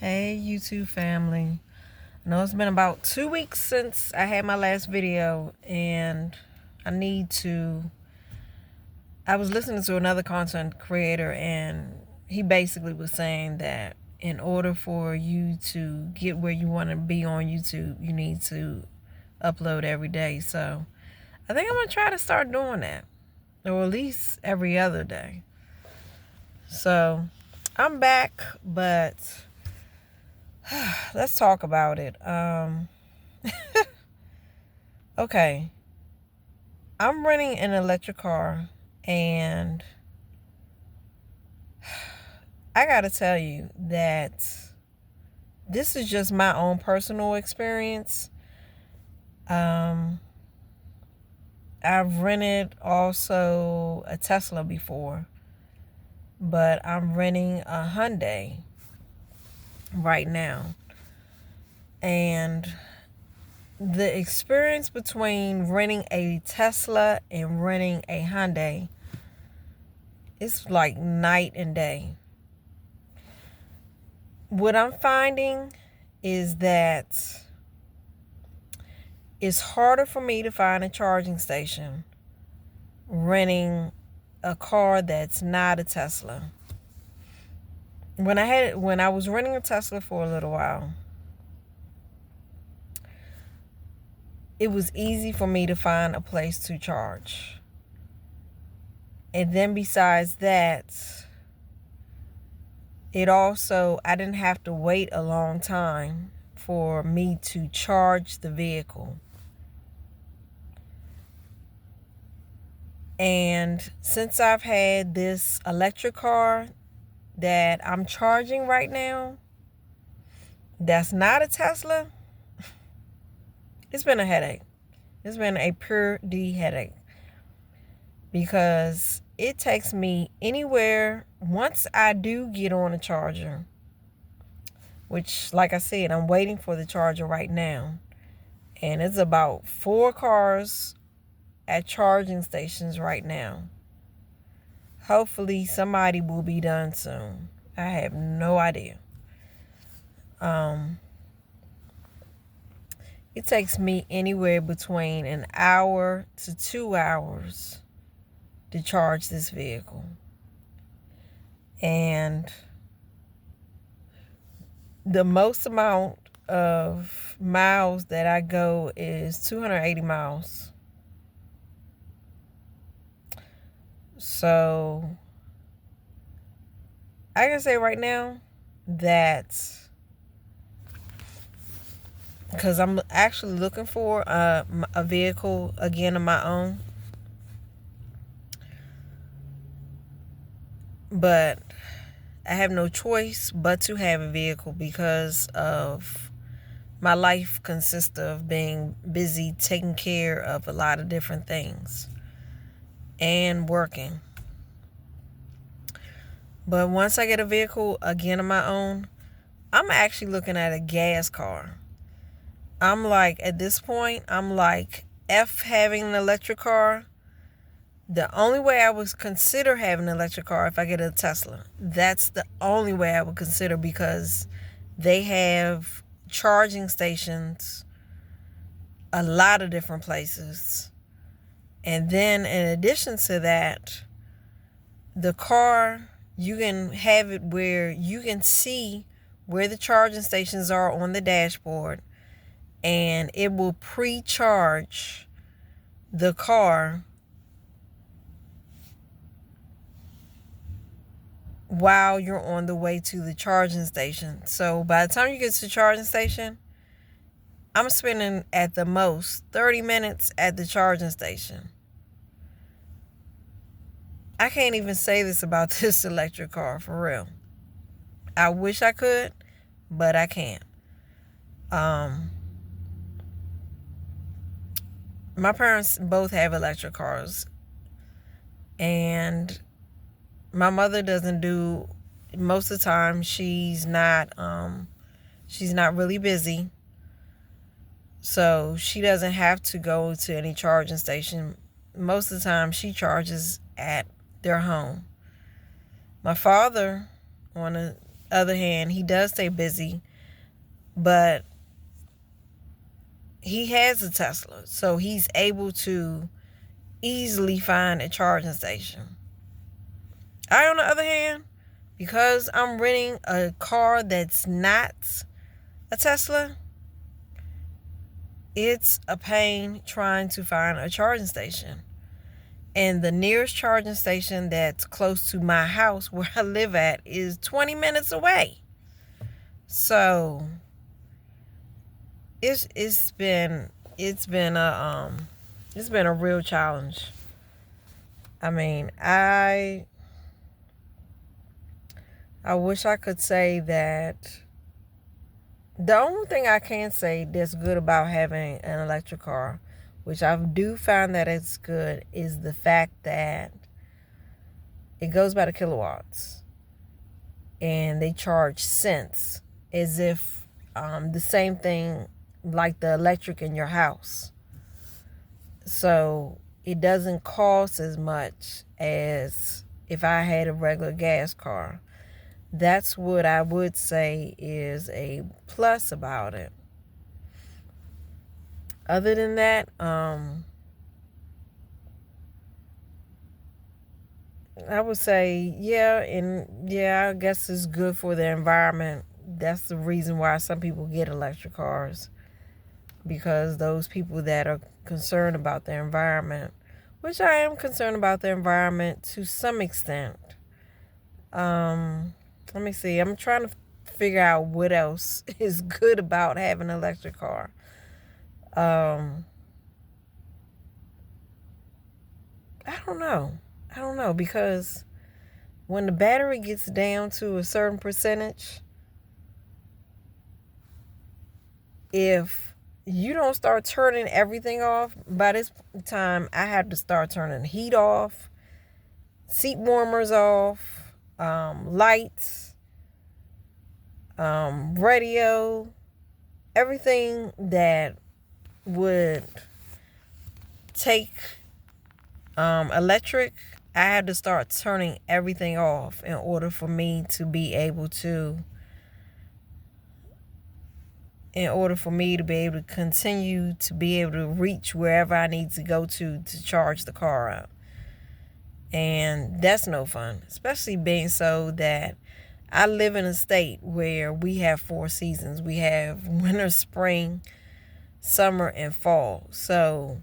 Hey YouTube family. I know it's been about 2 weeks since I had my last video, and I was listening to another content creator, and he basically was saying that in order for you to get where you want to be on YouTube, you need to upload every day. So I think I'm going to try to start doing that, or at least every other day. So I'm back, but let's talk about it. Okay. I'm renting an electric car, and I gotta tell you that this is just my own personal experience. Um, I've rented also a Tesla before, but I'm renting a Hyundai right now. And the experience between renting a Tesla and renting a Hyundai is like night and day. What I'm finding is that it's harder for me to find a charging station renting a car that's not a Tesla. When I was renting a Tesla for a little while, it was easy for me to find a place to charge. And then besides that, I didn't have to wait a long time for me to charge the vehicle. And since I've had this electric car that I'm charging right now, that's not a Tesla, it's been a headache. It's been a pure D headache, because it takes me anywhere once I do get on a charger, which, like I said, I'm waiting for the charger right now. And it's about 4 cars at charging stations right now. Hopefully somebody will be done soon. I have no idea. It takes me anywhere between an hour to 2 hours to charge this vehicle. And the most amount of miles that I go is 280 miles. So I can say right now that, because I'm actually looking for a vehicle again of my own, but I have no choice but to have a vehicle because of my life consists of being busy taking care of a lot of different things and working. But once I get a vehicle again of my own, I'm actually looking at a gas car. At this point, I'm like, F having an electric car. The only way I would consider having an electric car if I get a Tesla. That's the only way I would consider, because they have charging stations a lot of different places. And then in addition to that, the car, you can have it where you can see where the charging stations are on the dashboard, and it will pre-charge the car while you're on the way to the charging station. So by the time you get to the charging station, I'm spending at the most 30 minutes at the charging station. I can't even say this about this electric car, for real. I wish I could, but I can't. My parents both have electric cars, and my mother doesn't do, most of the time she's not really busy, so she doesn't have to go to any charging station. Most of the time she charges at their home. My father, other hand, he does stay busy, but he has a Tesla, so he's able to easily find a charging station. I, on the other hand, because I'm renting a car that's not a Tesla, it's a pain trying to find a charging station. And the nearest charging station that's close to my house where I live at is 20 minutes away. So it's been a real challenge. I mean, I wish I could say that. The only thing I can say that's good about having an electric car, which I do find that it's good, is the fact that it goes by the kilowatts and they charge cents, as if the same thing like the electric in your house. So it doesn't cost as much as if I had a regular gas car. That's what I would say is a plus about it. Other than that, I would say, I guess it's good for the environment. That's the reason why some people get electric cars, because those people that are concerned about the environment, which I am concerned about the environment to some extent. Let me see. I'm trying to figure out what else is good about having an electric car. I don't know, because when the battery gets down to a certain percentage, if you don't start turning everything off, by this time I have to start turning the heat off, seat warmers off, lights, radio, everything that would take electric. I had to start turning everything off in order for me to be able to continue to be able to reach wherever I need to go to charge the car up. And that's no fun, especially being so that I live in a state where we have 4 seasons. We have winter, spring, summer, and fall. So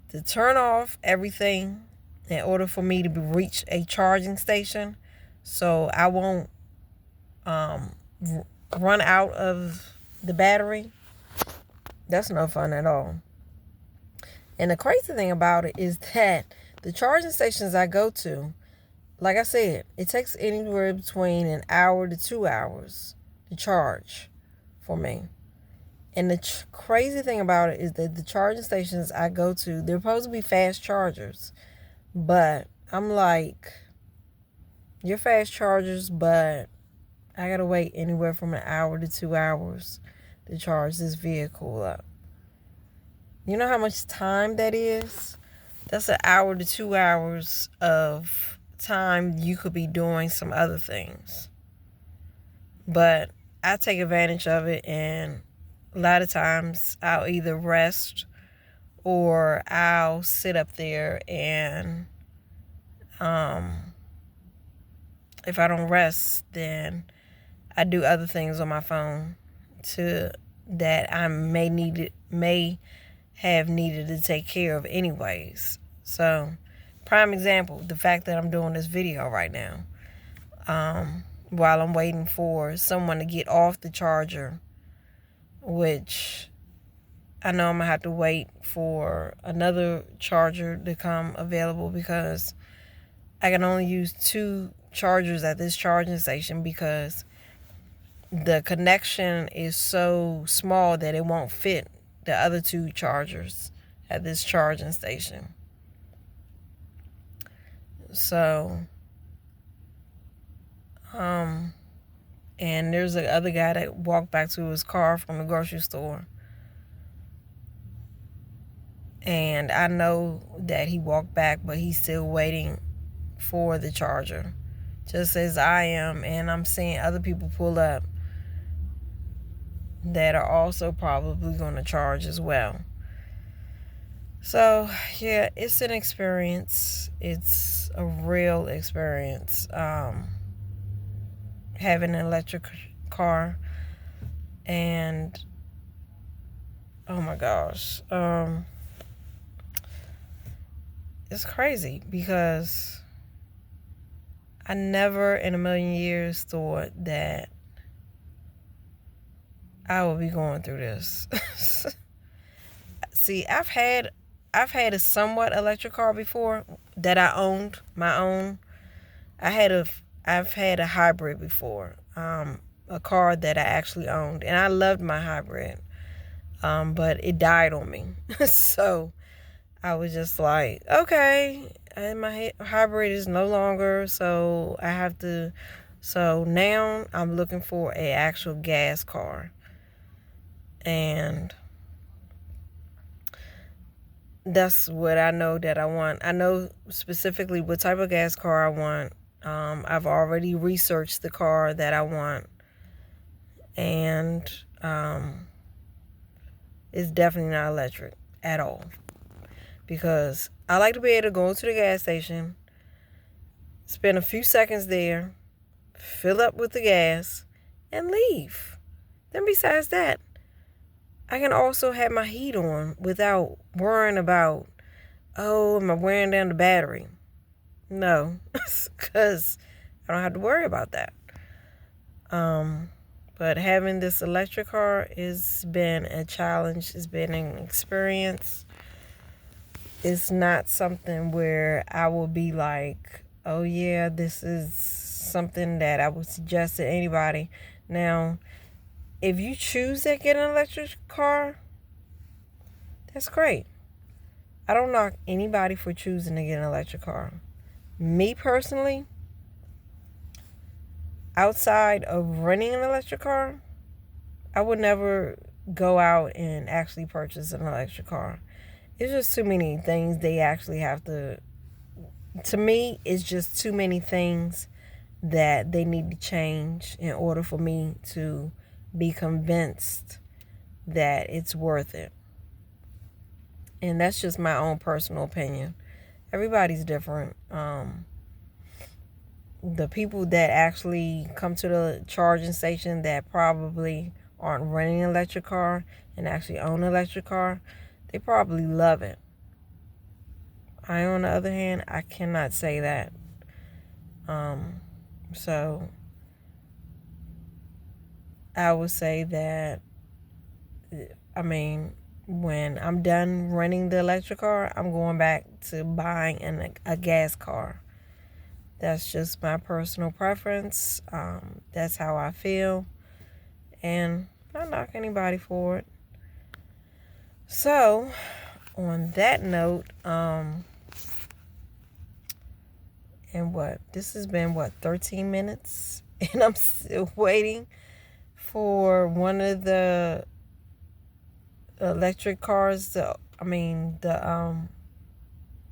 to turn off everything in order for me to reach a charging station so I won't run out of the battery, that's no fun at all. And the crazy thing about it is that the charging stations I go to, like I said, it takes anywhere between an hour to 2 hours to charge for me. And the crazy thing about it is that the charging stations I go to, they're supposed to be fast chargers. But I'm like, you're fast chargers, but I gotta wait anywhere from an hour to 2 hours to charge this vehicle up. You know how much time that is? That's an hour to 2 hours of time you could be doing some other things. But I take advantage of it, and a lot of times I'll either rest or I'll sit up there and if I don't rest, then I do other things on my phone that I may have needed to take care of anyways. So, prime example, the fact that I'm doing this video right now, while I'm waiting for someone to get off the charger, which I know I'm gonna have to wait for another charger to come available, because I can only use 2 chargers at this charging station because the connection is so small that it won't fit the other 2 chargers at this charging station. So, and there's the other guy that walked back to his car from the grocery store. And I know that he walked back, but he's still waiting for the charger just as I am, and I'm seeing other people pull up that are also probably going to charge as well. So yeah, it's an experience. It's a real experience, having an electric car. And oh my gosh, it's crazy because I never in a million years thought that I would be going through this. See, I've had a somewhat electric car before that I owned, my own. I've had a hybrid before, a car that I actually owned, and I loved my hybrid, but it died on me. So I was just like, okay, and my hybrid is no longer, so I have to. So now I'm looking for a actual gas car, and that's what I know that I want. I know specifically what type of gas car I want. I've already researched the car that I want, and it's definitely not electric at all, because I like to be able to go to the gas station, spend a few seconds there, fill up with the gas, and leave. Then besides that, I can also have my heat on without worrying about, oh, am I wearing down the battery? No, because I don't have to worry about that. But having this electric car has been a challenge. It's been an experience. It's not something where I will be like, oh yeah, this is something that I would suggest to anybody. Now, if you choose to get an electric car, that's great. I don't knock anybody for choosing to get an electric car. Me personally, outside of renting an electric car, I would never go out and actually purchase an electric car. It's just too many things they actually have to me, it's just too many things that they need to change in order for me to be convinced that it's worth it. And that's just my own personal opinion. Everybody's different. The people that actually come to the charging station that probably aren't renting an electric car and actually own an electric car, they probably love it. I, on the other hand, I cannot say that. So I would say that, when I'm done renting the electric car, I'm going back to buying a gas car. That's just my personal preference. That's how I feel. And I don't knock anybody for it. So, on that note, this has been 13 minutes, and I'm still waiting for one of the electric cars the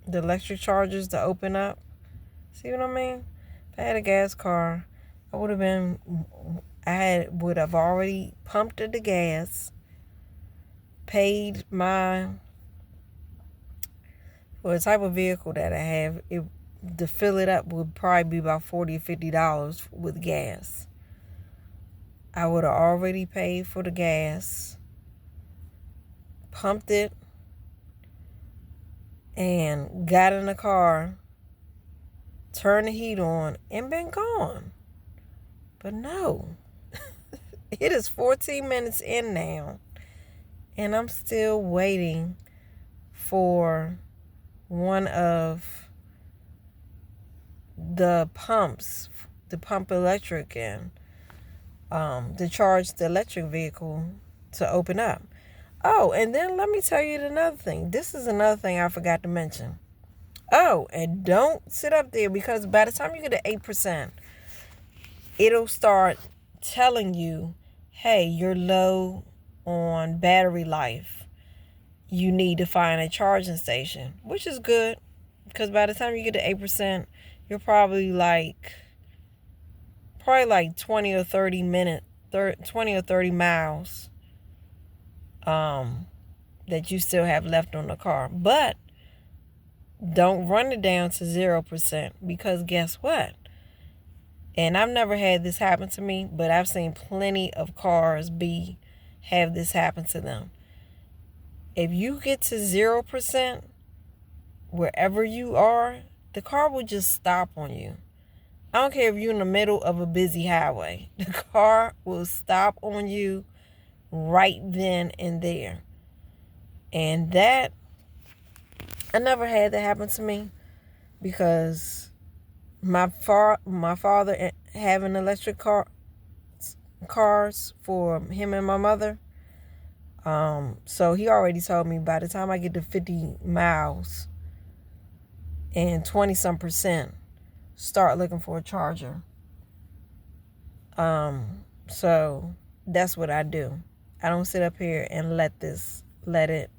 electric chargers to open up. See what I mean? If I had a gas car, I would have already pumped the gas, paid for the type of vehicle that I have. To fill it up would probably be about $40 or $50 with gas. I would have already paid for the gas, pumped it, and got in the car, turned the heat on, and been gone. But no, it is 14 minutes in now, and I'm still waiting for one of the pumps, to pump electric in, to charge the electric vehicle to open up. Oh, and then let me tell you another thing. This is another thing I forgot to mention. Oh, and don't sit up there, because by the time you get to 8%, it'll start telling you, hey, you're low on battery life. You need to find a charging station, which is good, because by the time you get to 8%, you're probably like probably like 20 or 30 minutes, 20 or 30 miles that you still have left on the car. But don't run it down to 0%, because guess what? And I've never had this happen to me, but I've seen plenty of cars have this happen to them. If you get to 0%, wherever you are, the car will just stop on you. I don't care if you're in the middle of a busy highway. The car will stop on you right then and there. And that, I never had that happen to me, because my father having electric cars for him and my mother. So he already told me by the time I get to 50 miles and 20 some percent, start looking for a charger. So that's what I do. I don't sit up here and let it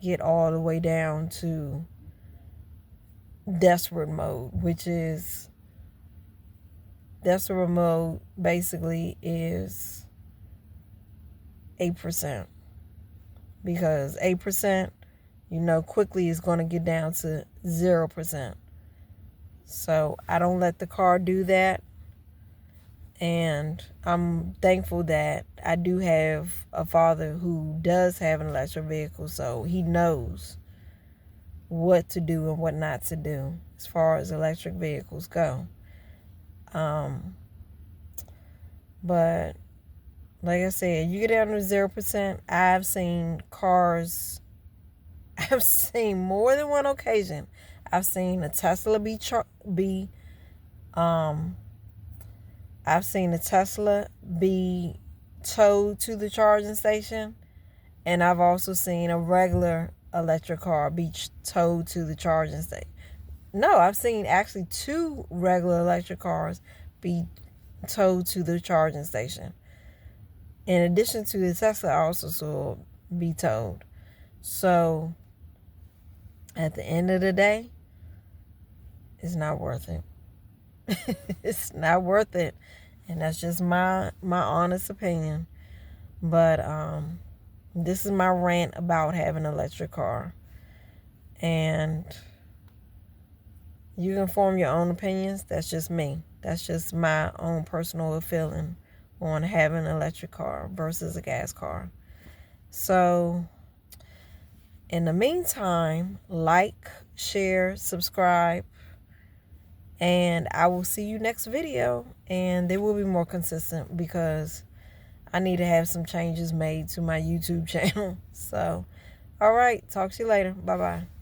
get all the way down to desperate mode, which is desperate mode basically is 8%, because 8%, quickly is going to get down to 0%. So I don't let the car do that. And I'm thankful that I do have a father who does have an electric vehicle, so he knows what to do and what not to do as far as electric vehicles go. But like I said, you get down to 0%. I've seen more than one occasion. I've seen a Tesla be towed to the charging station, and I've also seen a regular electric car be towed to the charging station. No, I've seen actually 2 regular electric cars be towed to the charging station. In addition to the Tesla, I also saw be towed. So at the end of the day, it's not worth it. It's not worth it. And that's just my honest opinion. But this is my rant about having an electric car. And you can form your own opinions. That's just me. That's just my own personal feeling on having an electric car versus a gas car. So in the meantime, like, share, subscribe, and I will see you next video. And they will be more consistent, because I need to have some changes made to my YouTube channel. So, all right. Talk to you later. Bye-bye.